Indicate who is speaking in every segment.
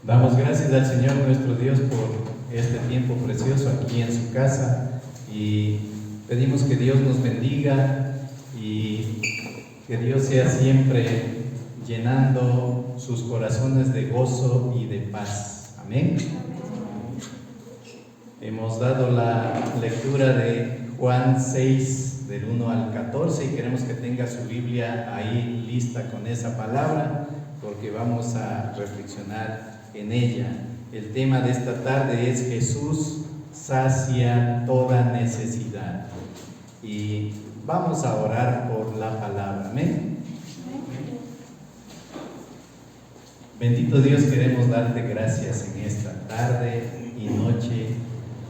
Speaker 1: Damos gracias al Señor nuestro Dios por este tiempo precioso aquí en su casa y pedimos que Dios nos bendiga y que Dios sea siempre llenando sus corazones de gozo y de paz. Amén. Hemos dado la lectura de Juan 6 del 1 al 14 y queremos que tenga su Biblia ahí lista con esa palabra porque vamos a reflexionar en ella. El tema de esta tarde es Jesús sacia toda necesidad y vamos a orar por la palabra. Amén. Bendito Dios, queremos darte gracias en esta tarde y noche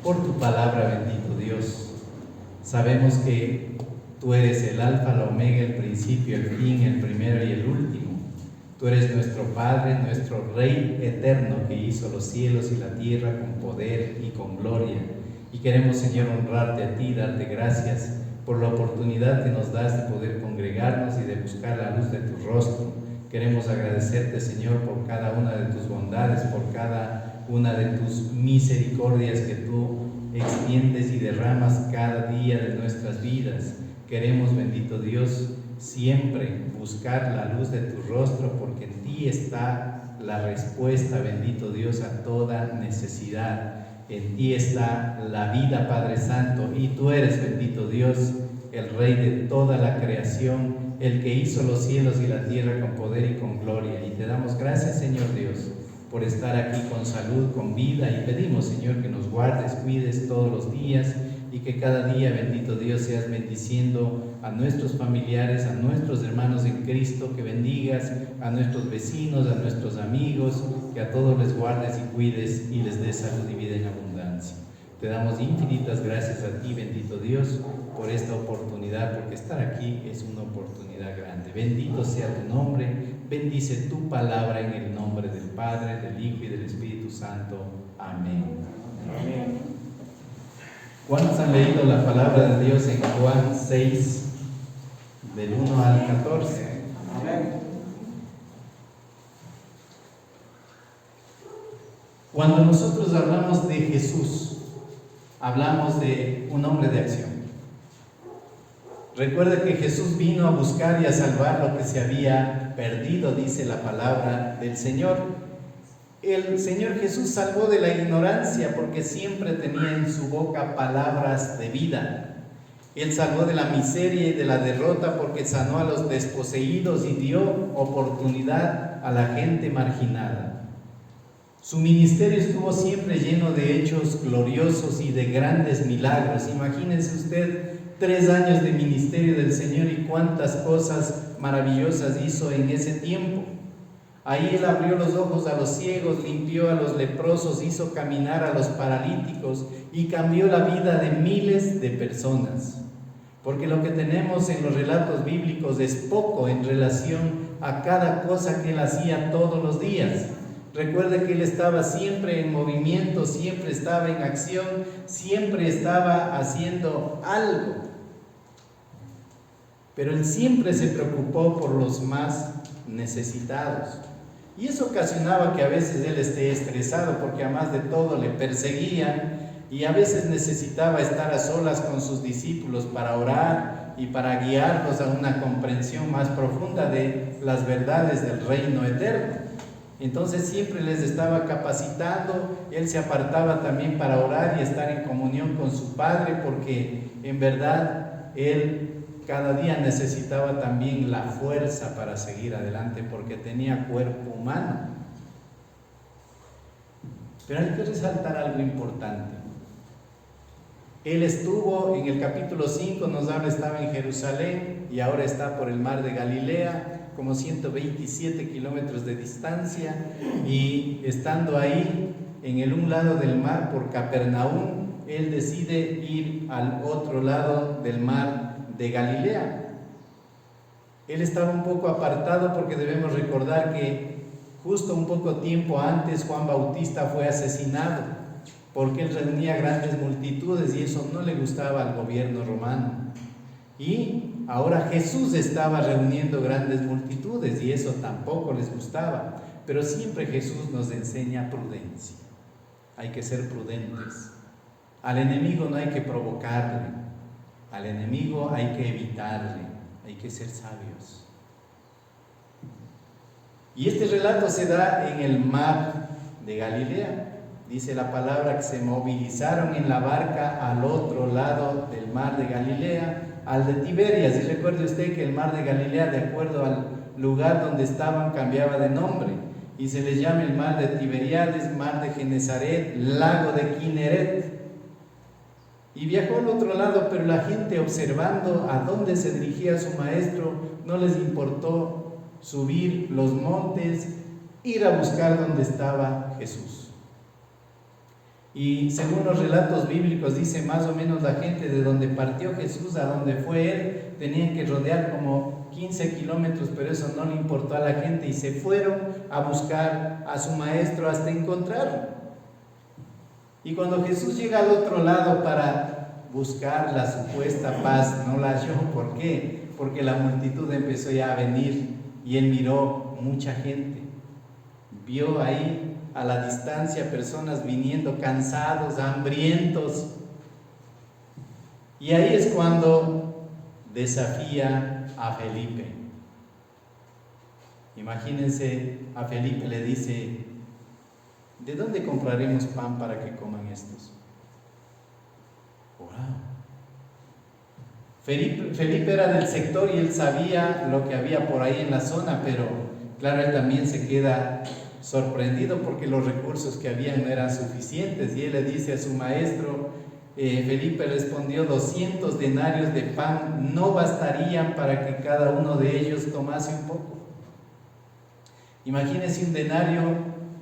Speaker 1: por tu palabra, bendito Dios. Sabemos que tú eres el alfa, la omega, el principio, el fin, el primero y el último. Tú eres nuestro Padre, nuestro Rey eterno que hizo los cielos y la tierra con poder y con gloria. Y queremos, Señor, honrarte a ti, darte gracias por la oportunidad que nos das de poder congregarnos y de buscar la luz de tu rostro. Queremos agradecerte, Señor, por cada una de tus bondades, por cada una de tus misericordias que tú extiendes y derramas cada día de nuestras vidas. Queremos, bendito Dios, siempre buscar la luz de tu rostro, porque en ti está la respuesta, bendito Dios, a toda necesidad. En ti está la vida, Padre Santo, y tú eres, bendito Dios, el Rey de toda la creación, el que hizo los cielos y la tierra con poder y con gloria. Y te damos gracias, Señor Dios, por estar aquí con salud, con vida, y pedimos, Señor, que nos guardes, cuides todos los días, y que cada día, bendito Dios, seas bendiciendo a nuestros familiares, a nuestros hermanos en Cristo, que bendigas a nuestros vecinos, a nuestros amigos, que a todos les guardes y cuides y les des salud y vida en abundancia. Te damos infinitas gracias a ti, bendito Dios, por esta oportunidad, porque estar aquí es una oportunidad grande. Bendito sea tu nombre, bendice tu palabra en el nombre del Padre, del Hijo y del Espíritu Santo. Amén. Amén. ¿Cuántos han leído la palabra de Dios en Juan 6, del 1 al 14? Amén. Cuando nosotros hablamos de Jesús, hablamos de un hombre de acción. Recuerda que Jesús vino a buscar y a salvar lo que se había perdido, dice la palabra del Señor. El Señor Jesús salvó de la ignorancia porque siempre tenía en su boca palabras de vida. Él salvó de la miseria y de la derrota porque sanó a los desposeídos y dio oportunidad a la gente marginada. Su ministerio estuvo siempre lleno de hechos gloriosos y de grandes milagros. Imagínense usted 3 años de ministerio del Señor y cuántas cosas maravillosas hizo en ese tiempo. Ahí Él abrió los ojos a los ciegos, limpió a los leprosos, hizo caminar a los paralíticos y cambió la vida de miles de personas. Porque lo que tenemos en los relatos bíblicos es poco en relación a cada cosa que Él hacía todos los días. Recuerde que Él estaba siempre en movimiento, siempre estaba en acción, siempre estaba haciendo algo. Pero Él siempre se preocupó por los más necesitados. Y eso ocasionaba que a veces Él esté estresado porque además de todo le perseguían y a veces necesitaba estar a solas con sus discípulos para orar y para guiarlos a una comprensión más profunda de las verdades del reino eterno. Entonces siempre les estaba capacitando. Él se apartaba también para orar y estar en comunión con su Padre porque en verdad Él cada día necesitaba también la fuerza para seguir adelante porque tenía cuerpo humano. Pero hay que resaltar algo importante. Él estuvo, en el capítulo 5 nos habla, estaba en Jerusalén y ahora está por el mar de Galilea, como 127 kilómetros de distancia, y estando ahí, en el un lado del mar por Capernaum, Él decide ir al otro lado del mar de Galilea. Él estaba un poco apartado porque debemos recordar que justo un poco tiempo antes Juan Bautista fue asesinado porque él reunía grandes multitudes y eso no le gustaba al gobierno romano. Y ahora Jesús estaba reuniendo grandes multitudes y eso tampoco les gustaba. pero siempre Jesús nos enseña prudencia. Hay que ser prudentes. Al enemigo no hay que provocarle, al enemigo hay que evitarle, hay que ser sabios. Y este relato se da en el mar de Galilea. Dice la palabra que se movilizaron en la barca al otro lado del mar de Galilea, al de Tiberias. Y recuerde usted que el mar de Galilea, de acuerdo al lugar donde estaban, cambiaba de nombre. Y se les llama el mar de Tiberíades, mar de Genesaret, lago de Kineret. Y viajó al otro lado, pero la gente, observando a dónde se dirigía su maestro, no les importó subir los montes, ir a buscar dónde estaba Jesús. Y según los relatos bíblicos, dice más o menos la gente de donde partió Jesús a donde fue él, tenían que rodear como 15 kilómetros, pero eso no le importó a la gente y se fueron a buscar a su maestro hasta encontrarlo. Y cuando Jesús llega al otro lado para buscar la supuesta paz, no la halló. ¿Por qué? Porque la multitud empezó ya a venir y él miró mucha gente. Vio ahí a la distancia personas viniendo cansados, hambrientos. Y ahí es cuando desafía a Felipe. Imagínense, a Felipe le dice: ¿de dónde compraremos pan para que coman estos? Wow. Felipe era del sector y él sabía lo que había por ahí en la zona, pero claro, él también se queda sorprendido porque los recursos que había no eran suficientes. Y él le dice a su maestro, Felipe respondió: 200 denarios de pan no bastarían para que cada uno de ellos tomase un poco. Imagínense un denario,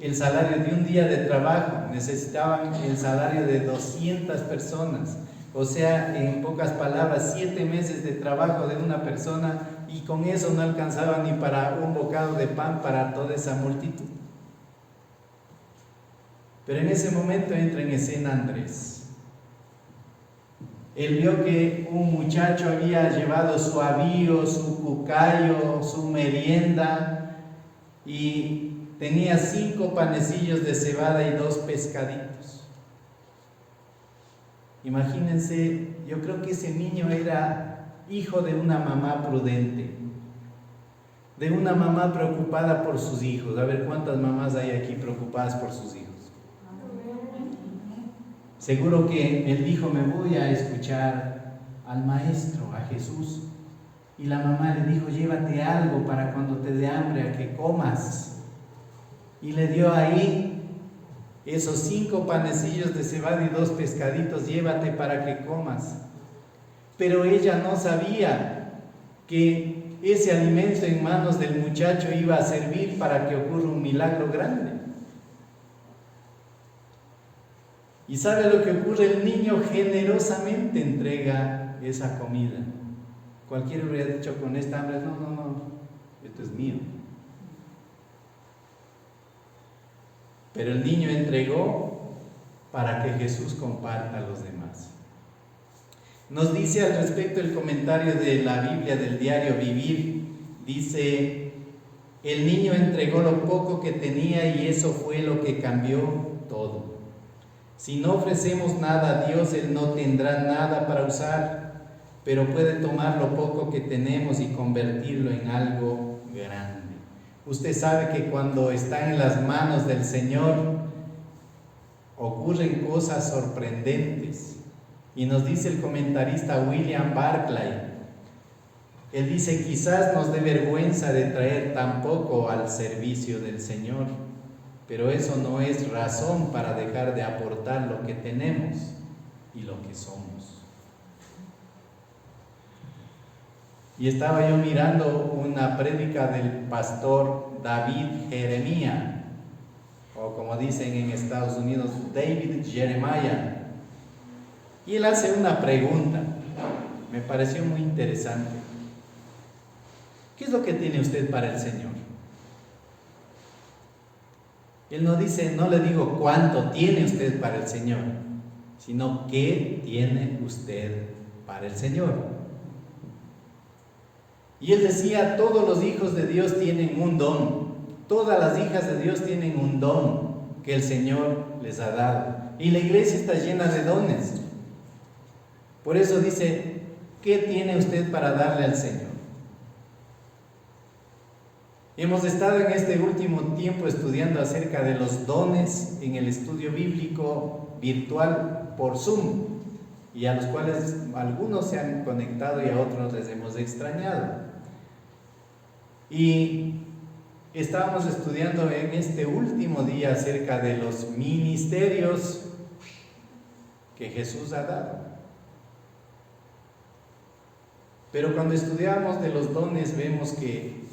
Speaker 1: el salario de un día de trabajo. Necesitaban el salario de 200 personas. O sea, en pocas palabras, 7 meses de trabajo de una persona, y con eso no alcanzaba ni para un bocado de pan para toda esa multitud. Pero en ese momento entra en escena Andrés. Él vio que un muchacho había llevado su avío, su cucayo, su merienda, y tenía 5 panecillos de cebada y 2 pescaditos. Imagínense, yo creo que ese niño era hijo de una mamá prudente, de una mamá preocupada por sus hijos. A ver, ¿cuántas mamás hay aquí preocupadas por sus hijos? Seguro que él dijo: me voy a escuchar al maestro, a Jesús. Y la mamá le dijo: llévate algo para cuando te dé hambre a que comas. Y le dio ahí esos 5 panecillos de cebada y 2 pescaditos: llévate para que comas. Pero ella no sabía que ese alimento en manos del muchacho iba a servir para que ocurra un milagro grande. ¿Y sabe lo que ocurre? El niño generosamente entrega esa comida. Cualquiera hubiera dicho con esta hambre: no, esto es mío. Pero el niño entregó para que Jesús comparta a los demás. Nos dice al respecto el comentario de la Biblia del diario Vivir. Dice: el niño entregó lo poco que tenía y eso fue lo que cambió todo. Si no ofrecemos nada a Dios, Él no tendrá nada para usar, pero puede tomar lo poco que tenemos y convertirlo en algo grande. Usted sabe que cuando está en las manos del Señor ocurren cosas sorprendentes. Y nos dice el comentarista William Barclay, él dice: quizás nos dé vergüenza de traer tan poco al servicio del Señor, pero eso no es razón para dejar de aportar lo que tenemos y lo que somos. Y estaba yo mirando una prédica del pastor David Jeremiah, o como dicen en Estados Unidos, David Jeremiah. Y él hace una pregunta, me pareció muy interesante. ¿Qué es lo que tiene usted para el Señor? Él no dice, no le digo cuánto tiene usted para el Señor, sino qué tiene usted para el Señor. Y él decía: todos los hijos de Dios tienen un don, Todas las hijas de Dios tienen un don que el Señor les ha dado. Y la iglesia está llena de dones. Por eso dice, ¿qué tiene usted para darle al Señor? Hemos estado en este último tiempo estudiando acerca de los dones en el estudio bíblico virtual por Zoom, y a los cuales algunos se han conectado y a otros les hemos extrañado. Y estábamos estudiando en este último día acerca de los ministerios que Jesús ha dado. Pero cuando estudiamos de los dones vemos que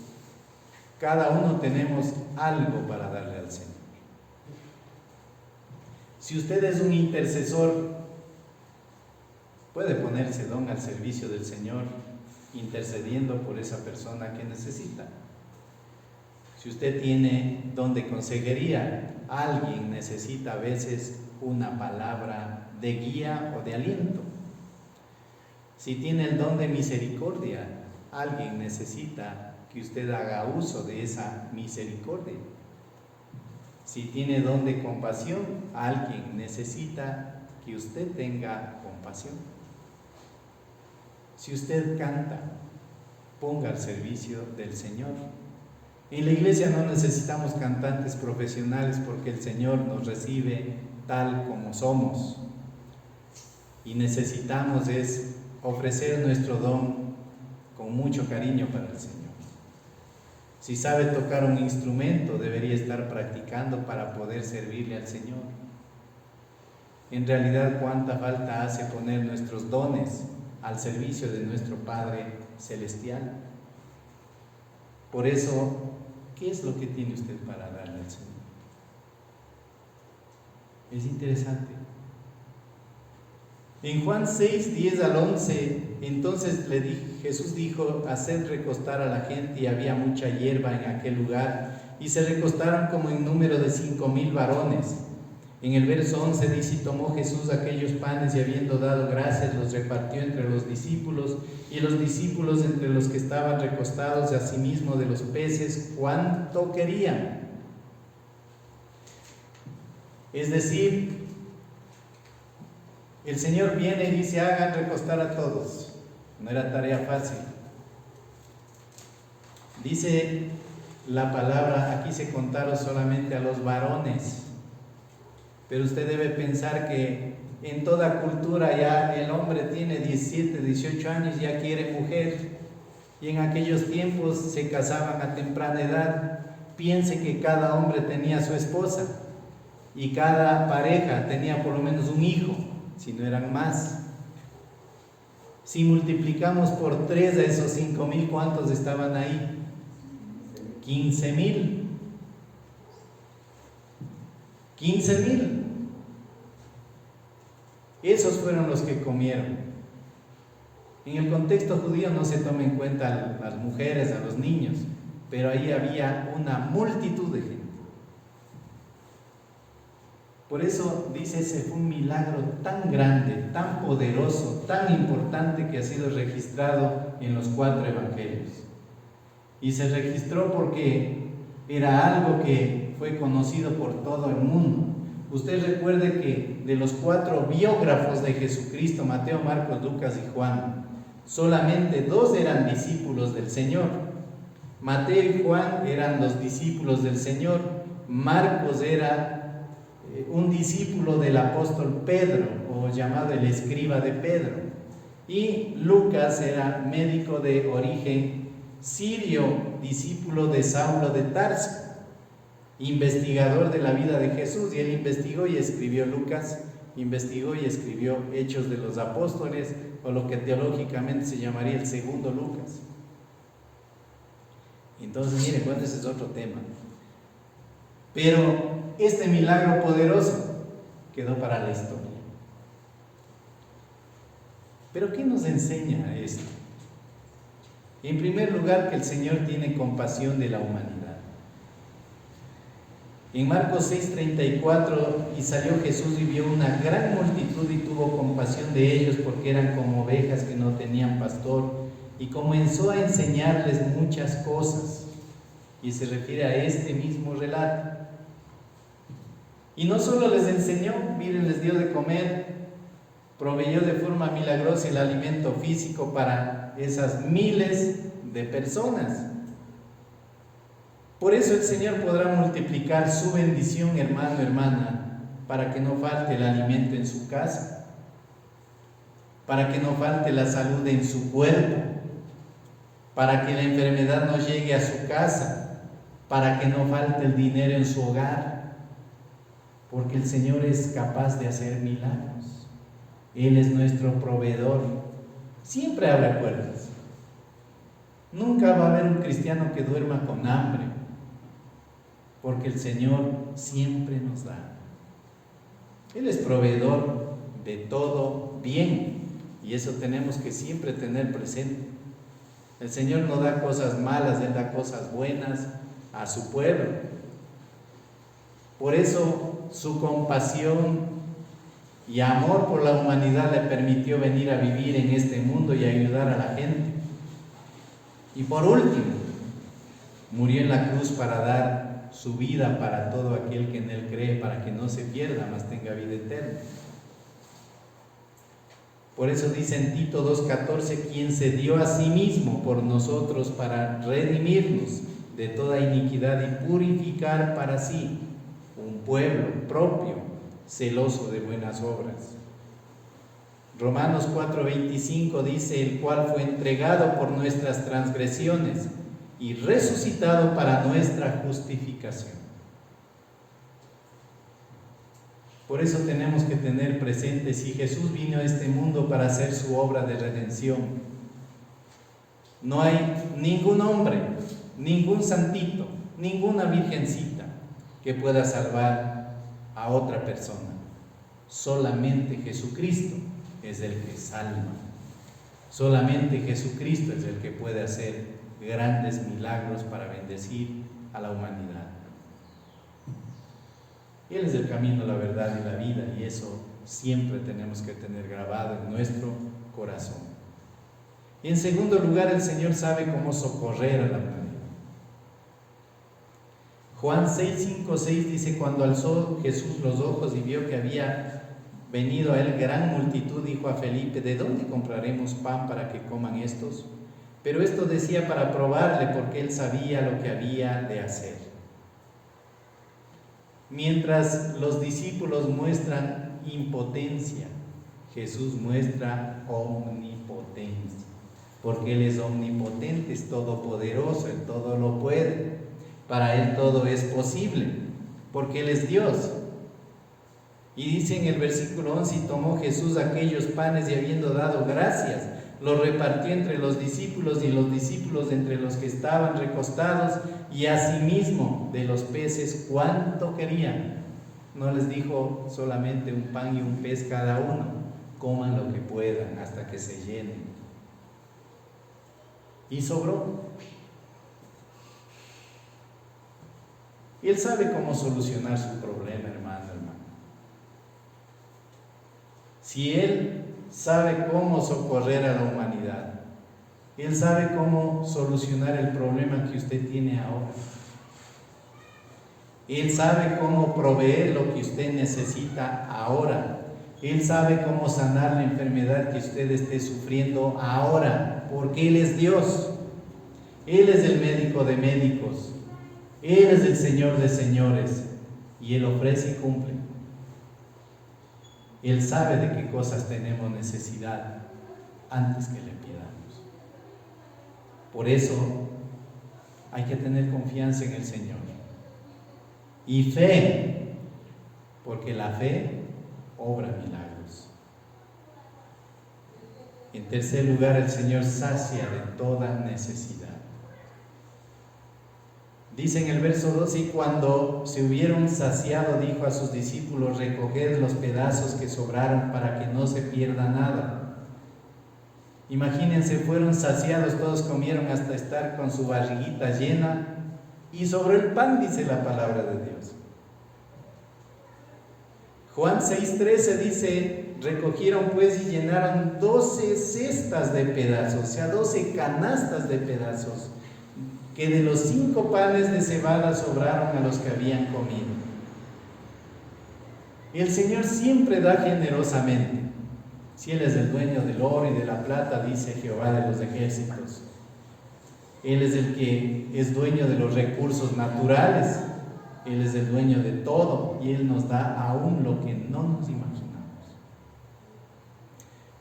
Speaker 1: cada uno tenemos algo para darle al Señor. Si usted es un intercesor, puede ponerse don al servicio del Señor, intercediendo por esa persona que necesita. Si usted tiene don de consejería, alguien necesita a veces una palabra de guía o de aliento. Si tiene el don de misericordia, alguien necesita que usted haga uso de esa misericordia. Si tiene don de compasión, alguien necesita que usted tenga compasión. Si usted canta, ponga al servicio del Señor. En la iglesia no necesitamos cantantes profesionales porque el Señor nos recibe tal como somos. Y necesitamos es ofrecer nuestro don con mucho cariño para el Señor. Si sabe tocar un instrumento, debería estar practicando para poder servirle al Señor. En realidad, ¿cuánta falta hace poner nuestros dones al servicio de nuestro Padre Celestial? Por eso, ¿qué es lo que tiene usted para darle al Señor? Es interesante. En Juan 6, 10 al 11, entonces Jesús dijo, haced recostar a la gente, y había mucha hierba en aquel lugar, y se recostaron como en número de 5,000 varones. En el verso 11 dice, y tomó Jesús aquellos panes, y habiendo dado gracias, los repartió entre los discípulos, y los discípulos entre los que estaban recostados, y asimismo de los peces, cuanto querían. Es decir, el Señor viene y dice, hagan recostar a todos. No era tarea fácil. Dice la palabra, aquí se contaron solamente a los varones. Pero usted debe pensar que en toda cultura ya el hombre tiene 17, 18 años, ya quiere mujer. Y en aquellos tiempos se casaban a temprana edad. Piense que cada hombre tenía su esposa y cada pareja tenía por lo menos un hijo, si no eran más. Si multiplicamos por 3 de esos 5,000, ¿cuántos estaban ahí? 15,000. 15,000. Esos fueron los que comieron. En el contexto judío no se toma en cuenta a las mujeres, a los niños, pero ahí había una multitud de gente. Por eso dice, ese fue un milagro tan grande, tan poderoso, tan importante, que ha sido registrado en los 4 evangelios. Y se registró porque era algo que fue conocido por todo el mundo. Usted recuerde que de los 4 biógrafos de Jesucristo, Mateo, Marcos, Lucas y Juan, solamente 2 eran discípulos del Señor. Mateo y Juan eran los discípulos del Señor. Marcos era un discípulo del apóstol Pedro, o llamado el escriba de Pedro. Y Lucas era médico de origen sirio, discípulo de Saulo de Tarso, investigador de la vida de Jesús, y él investigó y escribió Lucas, investigó y escribió Hechos de los Apóstoles, o lo que teológicamente se llamaría el segundo Lucas. Entonces, miren, bueno, ese es otro tema. Pero este milagro poderoso quedó para la historia. ¿Pero qué nos enseña esto? En primer lugar, que el Señor tiene compasión de la humanidad. En Marcos 6:34, y salió Jesús y vio una gran multitud y tuvo compasión de ellos, porque eran como ovejas que no tenían pastor, y comenzó a enseñarles muchas cosas. Y se refiere a este mismo relato. Y no solo les enseñó, miren, les dio de comer, proveyó de forma milagrosa el alimento físico para esas miles de personas. Por eso el Señor podrá multiplicar su bendición, hermano, hermana, para que no falte el alimento en su casa, para que no falte la salud en su cuerpo, para que la enfermedad no llegue a su casa, para que no falte el dinero en su hogar, porque el Señor es capaz de hacer milagros. Él es nuestro proveedor. Siempre abre puertas. Nunca va a haber un cristiano que duerma con hambre, porque el Señor siempre nos da. Él es proveedor de todo bien, y eso tenemos que siempre tener presente. El Señor no da cosas malas, Él da cosas buenas a su pueblo. Por eso su compasión y amor por la humanidad le permitió venir a vivir en este mundo y ayudar a la gente. Y por último, murió en la cruz para dar su vida para todo aquel que en Él cree, para que no se pierda, mas tenga vida eterna. Por eso dice en Tito 2:14, quien se dio a sí mismo por nosotros para redimirnos de toda iniquidad y purificar para sí un pueblo propio, celoso de buenas obras. Romanos 4:25 dice, el cual fue entregado por nuestras transgresiones y resucitado para nuestra justificación. Por eso tenemos que tener presente, si Jesús vino a este mundo para hacer su obra de redención, no hay ningún hombre, ningún santito, ninguna virgencita que pueda salvar a otra persona. Solamente Jesucristo es el que salva. Solamente Jesucristo es el que puede hacer grandes milagros para bendecir a la humanidad. Él es el camino, la verdad y la vida, y eso siempre tenemos que tener grabado en nuestro corazón. Y en segundo lugar, el Señor sabe cómo socorrer a la humanidad. Juan 6:5-6 dice, cuando alzó Jesús los ojos y vio que había venido a él gran multitud, dijo a Felipe, ¿de dónde compraremos pan para que coman estos? Pero esto decía para probarle, porque él sabía lo que había de hacer. Mientras los discípulos muestran impotencia, Jesús muestra omnipotencia, porque Él es omnipotente, es todopoderoso, Él todo lo puede, para Él todo es posible, porque Él es Dios. Y dice en el versículo 11, y tomó Jesús aquellos panes y habiendo dado gracias, los repartió entre los discípulos y los discípulos entre los que estaban recostados, y asimismo de los peces cuánto querían. No les dijo solamente un pan y un pez cada uno, coman lo que puedan hasta que se llenen. Y sobró. Y Él sabe cómo solucionar su problema, hermano. Si Él sabe cómo socorrer a la humanidad, Él sabe cómo solucionar el problema que usted tiene ahora. Él sabe cómo proveer lo que usted necesita ahora. Él sabe cómo sanar la enfermedad que usted esté sufriendo ahora, porque Él es Dios. Él es el médico de médicos. Él es el Señor de señores, y Él ofrece y cumple. Él sabe de qué cosas tenemos necesidad antes que le pidamos. Por eso hay que tener confianza en el Señor y fe, porque la fe obra milagros. En tercer lugar, el Señor sacia de toda necesidad. Dice en el verso 12, y cuando se hubieron saciado, dijo a sus discípulos, recoged los pedazos que sobraron para que no se pierda nada. Imagínense, fueron saciados, todos comieron hasta estar con su barriguita llena, y sobró el pan, dice la palabra de Dios. Juan 6:13 dice, recogieron pues y llenaron 12 cestas de pedazos, o sea, 12 canastas de pedazos, que de los 5 panes de cebada sobraron a los que habían comido. El Señor siempre da generosamente. Si Él es el dueño del oro y de la plata, dice Jehová de los ejércitos. Él es el que es dueño de los recursos naturales. Él es el dueño de todo y Él nos da aún lo que no nos imaginamos.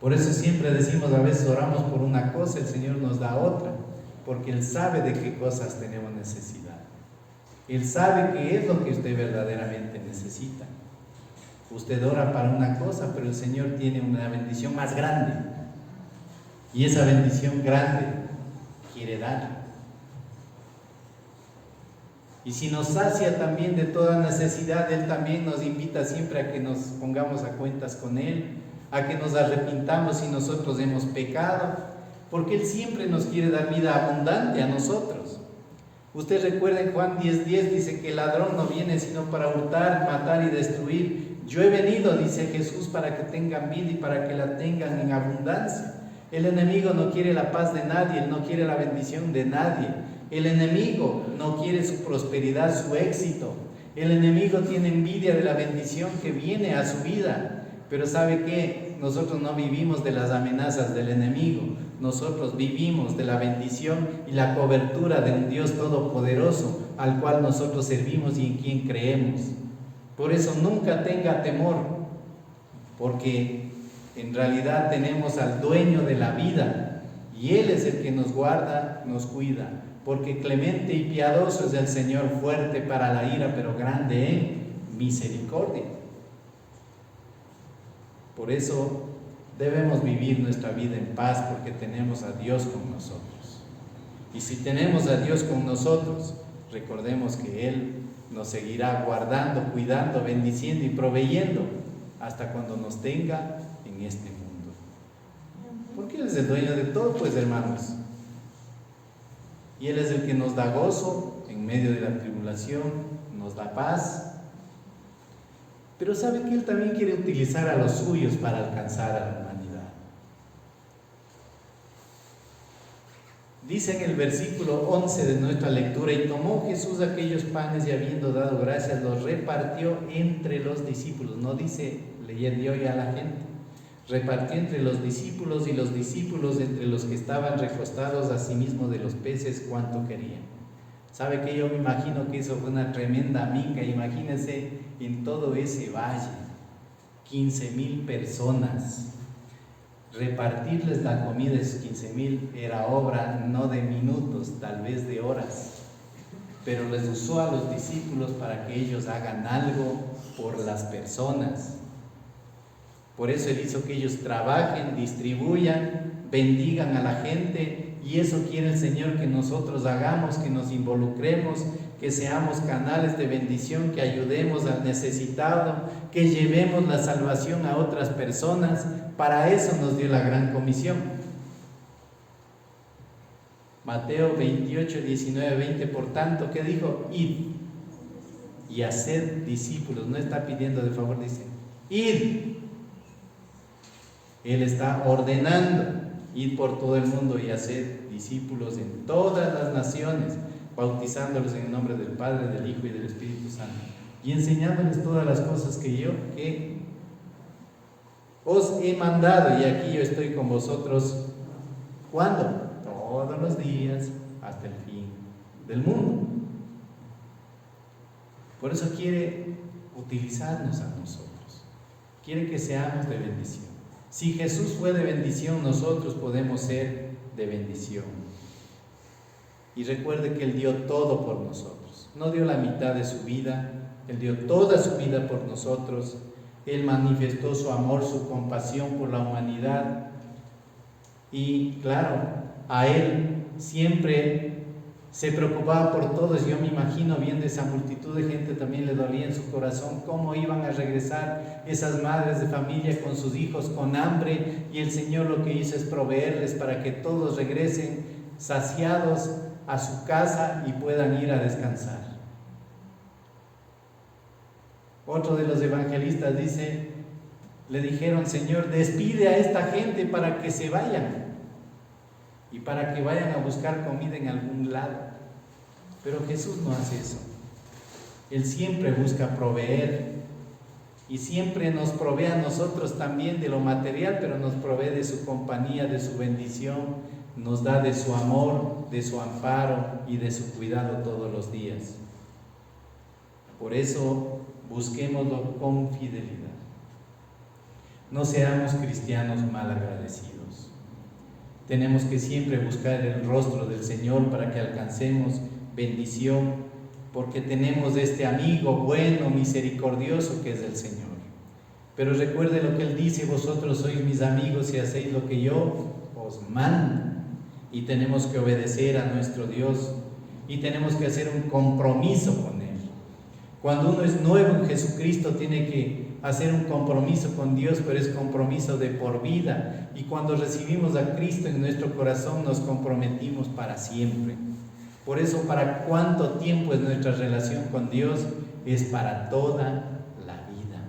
Speaker 1: Por eso siempre decimos, a veces oramos por una cosa, el Señor nos da otra, porque Él sabe de qué cosas tenemos necesidad. Él sabe qué es lo que usted verdaderamente necesita. Usted ora para una cosa, pero el Señor tiene una bendición más grande. Y esa bendición grande quiere dar. Y si nos sacia también de toda necesidad, Él también nos invita siempre a que nos pongamos a cuentas con Él, a que nos arrepintamos si nosotros hemos pecado, porque Él siempre nos quiere dar vida abundante a nosotros. Usted recuerda en Juan 10:10 dice que el ladrón no viene sino para hurtar, matar y destruir. Yo he venido, dice Jesús, para que tengan vida y para que la tengan en abundancia. El enemigo no quiere la paz de nadie, él no quiere la bendición de nadie. El enemigo no quiere su prosperidad, su éxito. El enemigo tiene envidia de la bendición que viene a su vida. Pero ¿sabe qué? Nosotros no vivimos de las amenazas del enemigo. Nosotros vivimos de la bendición y la cobertura de un Dios todopoderoso al cual nosotros servimos y en quien creemos. Por eso nunca tenga temor, porque en realidad tenemos al dueño de la vida y Él es el que nos guarda, nos cuida. Porque clemente y piadoso es el Señor, fuerte para la ira, pero grande en misericordia. Por eso debemos vivir nuestra vida en paz, porque tenemos a Dios con nosotros. Y si tenemos a Dios con nosotros, recordemos que Él nos seguirá guardando, cuidando, bendiciendo y proveyendo hasta cuando nos tenga en este mundo. Porque Él es el dueño de todo, pues, hermanos. Y Él es el que nos da gozo en medio de la tribulación, nos da paz. Pero sabe que Él también quiere utilizar a los suyos para alcanzar a la humanidad. Dice en el versículo 11 de nuestra lectura: y tomó Jesús aquellos panes y habiendo dado gracias los repartió entre los discípulos. No dice, leyendo ya a la gente. Repartió entre los discípulos y los discípulos entre los que estaban recostados, asimismo de los peces cuanto querían. ¿Sabe que yo me imagino que eso fue una tremenda minga? Imagínense en todo ese valle, 15,000 personas. Repartirles la comida a esos 15,000 era obra no de minutos, tal vez de horas. Pero les usó a los discípulos para que ellos hagan algo por las personas. Por eso Él hizo que ellos trabajen, distribuyan, bendigan a la gente. Y eso quiere el Señor que nosotros hagamos, que nos involucremos, que seamos canales de bendición, que ayudemos al necesitado, que llevemos la salvación a otras personas. Para eso nos dio la gran comisión. Mateo 28, 19, 20, por tanto, ¿qué dijo? Id y haced discípulos. No está pidiendo de favor, dice, id. Él está ordenando. Ir por todo el mundo y hacer discípulos en todas las naciones, bautizándolos en el nombre del Padre, del Hijo y del Espíritu Santo, y enseñándoles todas las cosas que os he mandado, y aquí yo estoy con vosotros. ¿Cuándo? Todos los días hasta el fin del mundo. Por eso quiere utilizarnos a nosotros, quiere que seamos de bendición. Si Jesús fue de bendición, nosotros podemos ser de bendición. Y recuerde que Él dio todo por nosotros. No dio la mitad de su vida, Él dio toda su vida por nosotros. Él manifestó su amor, su compasión por la humanidad. Y claro, a Él siempre se preocupaba por todos. Yo me imagino viendo esa multitud de gente, también le dolía en su corazón cómo iban a regresar esas madres de familia con sus hijos con hambre, y el Señor lo que hizo es proveerles para que todos regresen saciados a su casa y puedan ir a descansar. Otro de los evangelistas dice, le dijeron: Señor, despide a esta gente para que se vayan y para que vayan a buscar comida en algún lado. Pero Jesús no hace eso. Él siempre busca proveer y siempre nos provee a nosotros también de lo material, pero nos provee de su compañía, de su bendición, nos da de su amor, de su amparo y de su cuidado todos los días. Por eso busquémoslo con fidelidad. No seamos cristianos mal agradecidos. Tenemos que siempre buscar el rostro del Señor para que alcancemos bendición, porque tenemos este amigo bueno, misericordioso que es el Señor. Pero recuerde lo que Él dice: vosotros sois mis amigos y hacéis lo que yo os mando. Y tenemos que obedecer a nuestro Dios y tenemos que hacer un compromiso con Él. Cuando uno es nuevo en Jesucristo tiene que hacer un compromiso con Dios, pero es compromiso de por vida. Y cuando recibimos a Cristo en nuestro corazón nos comprometimos para siempre. Por eso, ¿para cuánto tiempo es nuestra relación con Dios? Es para toda la vida.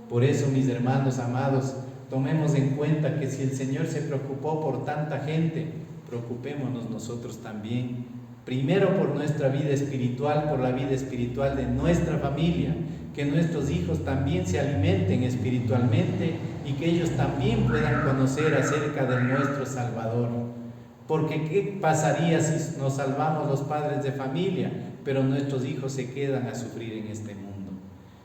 Speaker 1: Por eso, mis hermanos amados, tomemos en cuenta que si el Señor se preocupó por tanta gente, preocupémonos nosotros también. Primero por nuestra vida espiritual, por la vida espiritual de nuestra familia, que nuestros hijos también se alimenten espiritualmente y que ellos también puedan conocer acerca de nuestro Salvador. Porque ¿qué pasaría si nos salvamos los padres de familia, pero nuestros hijos se quedan a sufrir en este mundo?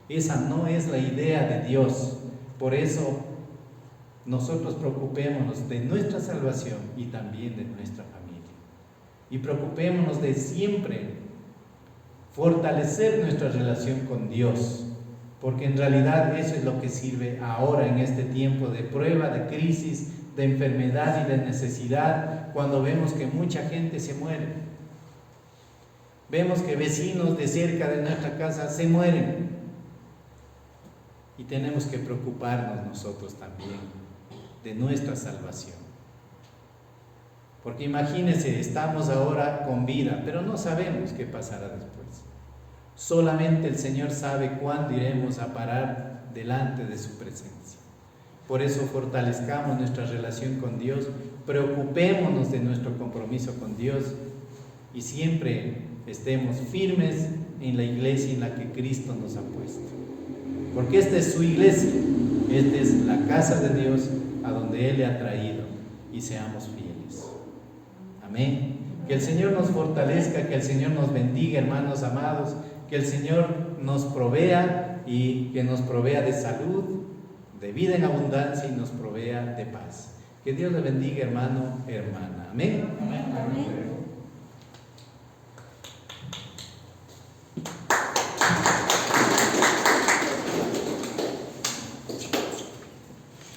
Speaker 1: Esa no es la idea de Dios. Por eso nosotros preocupémonos de nuestra salvación y también de nuestra familia. Y preocupémonos de siempre fortalecer nuestra relación con Dios, porque en realidad eso es lo que sirve ahora en este tiempo de prueba, de crisis, de enfermedad y de necesidad, cuando vemos que mucha gente se muere. Vemos que vecinos de cerca de nuestra casa se mueren. Y tenemos que preocuparnos nosotros también de nuestra salvación. Porque imagínense, estamos ahora con vida, pero no sabemos qué pasará después. Solamente el Señor sabe cuándo iremos a parar delante de su presencia. Por eso fortalezcamos nuestra relación con Dios, preocupémonos de nuestro compromiso con Dios y siempre estemos firmes en la iglesia en la que Cristo nos ha puesto. Porque esta es su iglesia, esta es la casa de Dios a donde Él le ha traído, y seamos fieles. Amén. Que el Señor nos fortalezca, que el Señor nos bendiga, hermanos amados, que el Señor nos provea y que nos provea de salud, de vida en abundancia y nos provea de paz. Que Dios le bendiga, hermano, hermana. Amén.
Speaker 2: Amén.